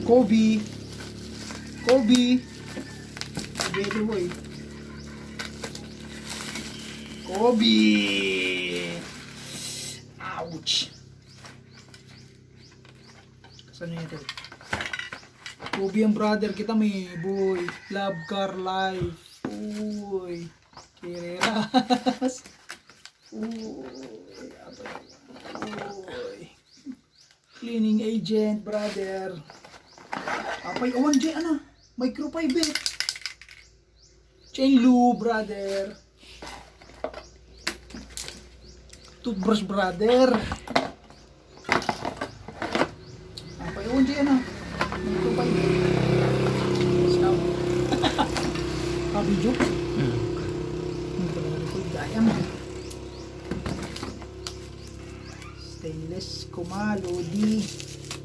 Koby. Koby. Baby boy. Koby. Ouch. Saan yun ito? Koby ang brother kita may boy. Love car life. Uy. Kireras. Uy. Uy. Cleaning agent brother. Apay awan dyan ano. Microfiber. Chain lube brother. Toothbrush brother. Apay awan dyan ano. Microfiber. Scout. Kabidyo. Ayan. Stainless kumalo di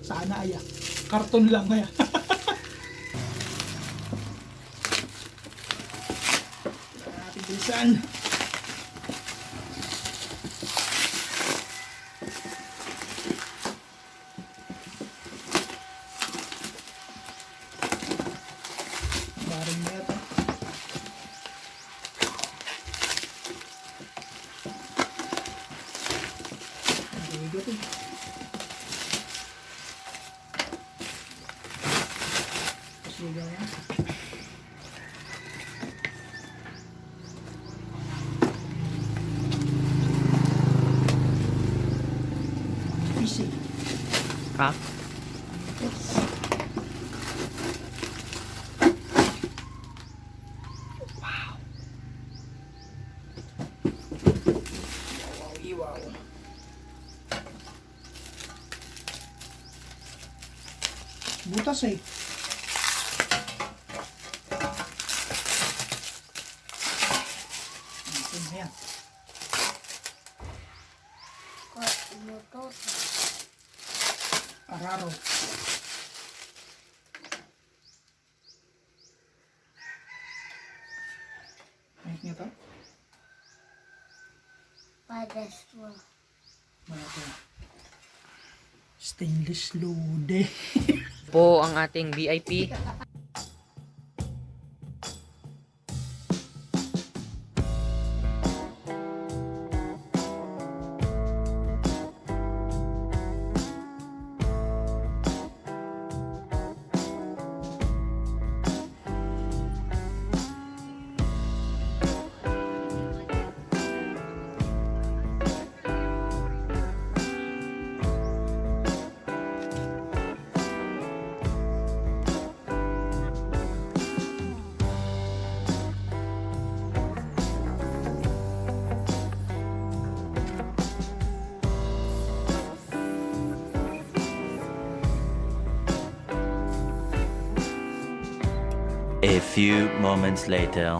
sana aya karton lang aya. Natin bilisan. Baring na ito. Ito. Pasugaw yan. Easy. Ha? Wow. Wow. Butas eh. Ito na yan. Araro. Ayos niya ito? Padaswa. Ito. Stainless load eh. Po ang ating VIP. A few moments later.